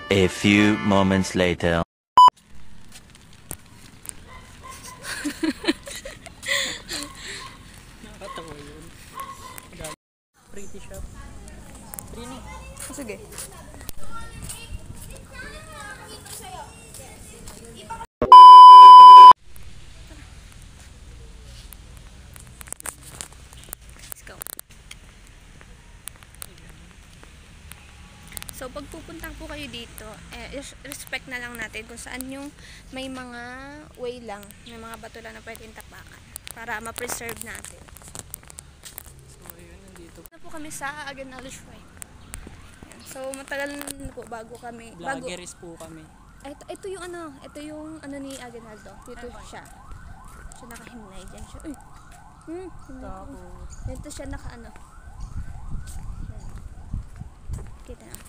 A few moments later. Nakakatawa yun. Pretty shop. Rini. Oh, sige. Let's go. So, pag pupunta po kayo dito, respect na lang natin kung saan yung may mga way lang, may mga bato lang na pwedeng tapakan para ma-preserve natin. So, ayun, nandito. Na po kami sa Aguinaldo Shrine. Ayan. So, matagal na po bago kami. Vloggeries po kami. Ito yung ano ni Aguinaldo. Dito siya. Siya nakahimlay dyan siya. Uy! Tapos, Dito siya naka-ano. Kita na.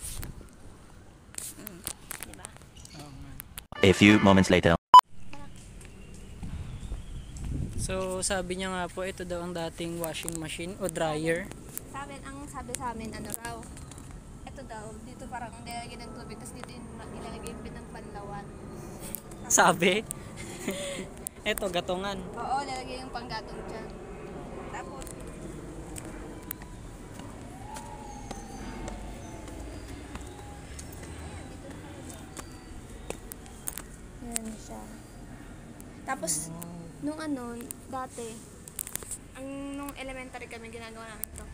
Diba? oh man. A few moments later. So, sabi niya nga po, ito daw ang dating washing machine o dryer. Ang sabi sa amin, ano raw, ito daw, dito parang nilalagay ng tubig, tapos dito yung ilalagay yung ng panlawan. Sabi? Ito, gatungan. Oo, nilalagay yung panggatong dyan. Tapos, yan siya. Tapos, nung dati, nung elementary kami, ginagawa namin to.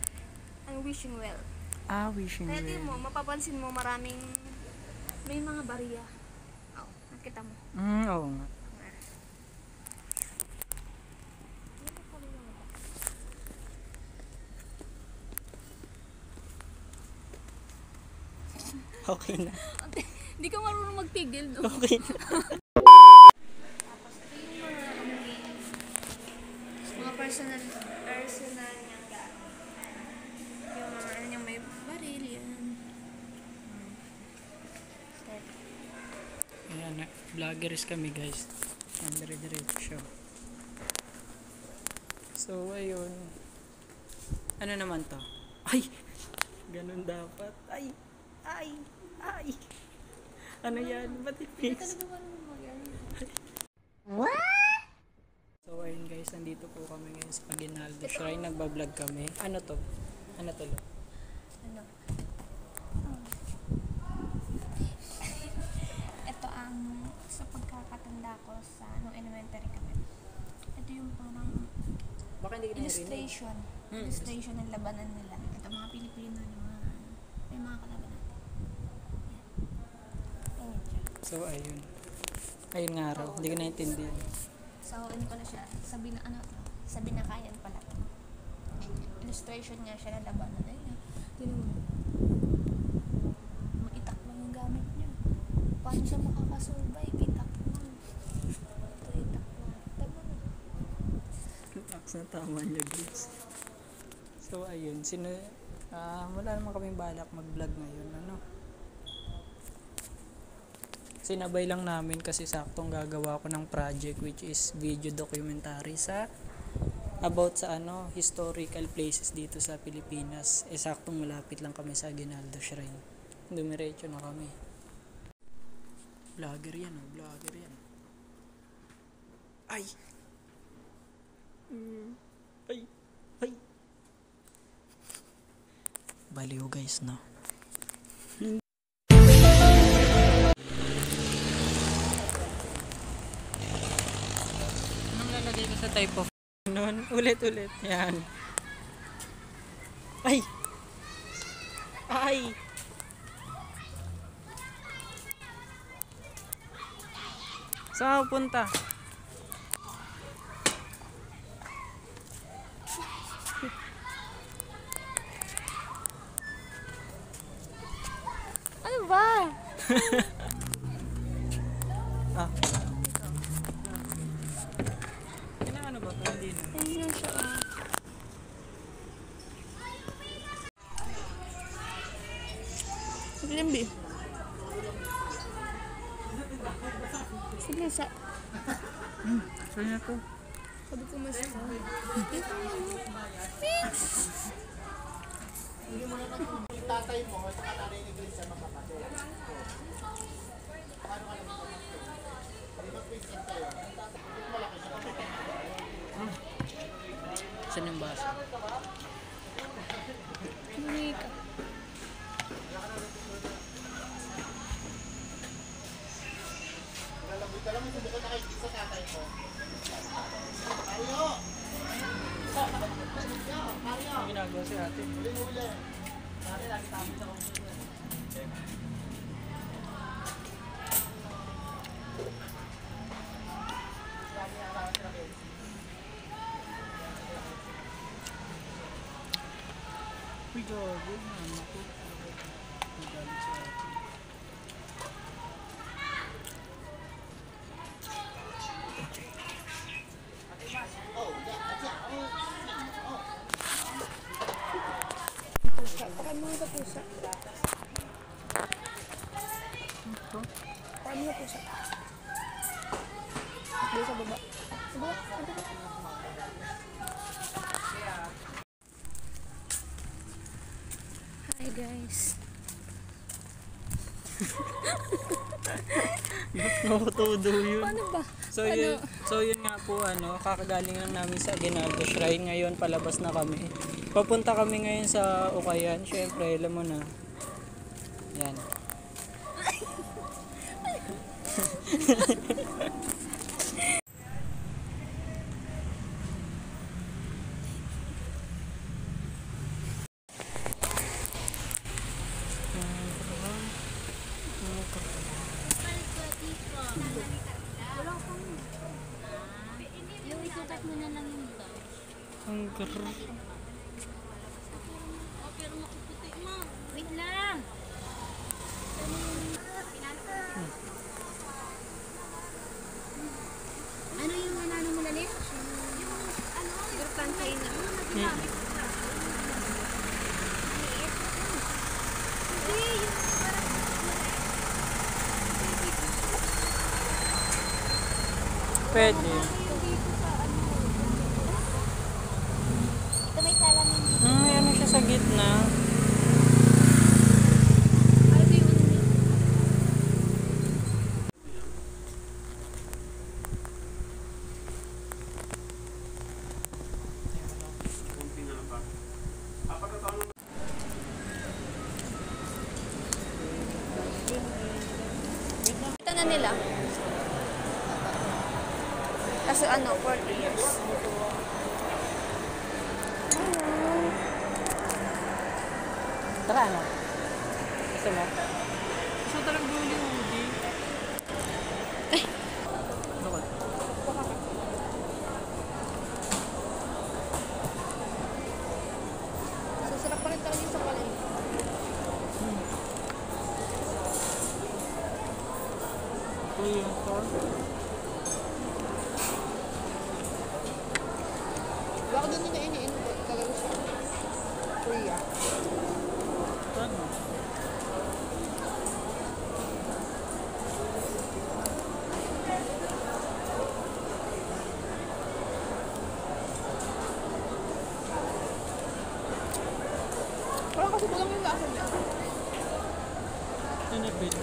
Ang wishing well. Ah, wishing Kaya well. tingin mo, mapapansin mo maraming, may mga bariya. Oo, nakita mo. Oo nga. Okay na. Hindi ka marunong magpigil, no? Okay na. Tapos, ito yung mga personal niyang gamit. Yung mga yung may baril, yan. Ayan, vloggeries kami guys. Ayan, dire-diretso siya. So, ayun. Ano naman to? Ay! Ganun dapat. Ay! Ay! Ay! Ano yan? Ba't i-fix? What? So, ayun guys, nandito po kami ngayon sa Aguinaldo Shrine. Nagbablog kami. Ano to? Ano to? Ano? Ito ang sa pagkakatanda ko sa nung elementary kami. Ito yung parang Baka hindi ka illustration. Illustration ng labanan nila. Ito mga Pilipino ng mga may mga kalaban natin. Ayan siya. So, ayun. Ayun nga raw. Hindi ko naintindihan. So, ano pala siya? Sa binakayan pala. Illustration nga siya ng labanan. Ayun. Tingnan mo. Maitak lang yung gamit niya. Paano siya makakasurvive? Itak lang. Ito, itak lang. Tama na. Aks na tama niya guys. So, ayun. Wala naman kaming balak mag-vlog ngayon. Ano? Sinabay lang namin kasi saktong gagawa ko ng project which is video documentary about sa historical places dito sa Pilipinas. Saktong malapit lang kami sa Aguinaldo Shrine. Dumiretso na kami. Vlogger yan, vlogger yan. Ay! Ay! Ay! Baliw guys, no? Anong lalagay ko sa type of nun? Ulit. Yan. Ay! Ay! Saan ako punta? Ano ba? Ah. Kailangan ba? Hindi na. Ayun na siya. Sige lang, babe. Sige, Saan na to? sabi ko mas ito. Dito yan. Fix! Tatay mo, sa kananay ni Grace sa mga kapatid. Saan yung baso? Hindi ka. Ang ginagawa si ate. Uy, gago. Mama ko. Magalit si ate. Pusa. Paano mo ito pusa? Paano mo pusa? Dito sa baba. Sa baba. Sa baba. Hi guys. Nakutudo yun. Paano ba? So yun nga po kakagaling lang namin sa Aguinaldo Shrine. Ngayon palabas na kami. Papunta kami ngayon sa Ukayan. Syempre, alam mo na. Yan. Yung isukat mo na lang yung daw. Ang gar... Oh, pero makuputi mo. Wait lang. Ano yung ano mo lalit? Yung ano? Siguro pantay na. Hindi, yung Pwede. dito sa ano. Ito may salamin dito. May ano siya sa gitna. Ay, ito yung ano niya. Ito na nila. Kasi 40 years. Tara ano? Gusto mo? Gusto talagang gawin yung hoodie. Bakit? Sasarap pa rin talaga yung sa palay. Ito yung store. Baka doon nila ini-ino ko. Kagano siya. Korea. Ano? Parang kasi kulang yung lasa niya. Tinipid.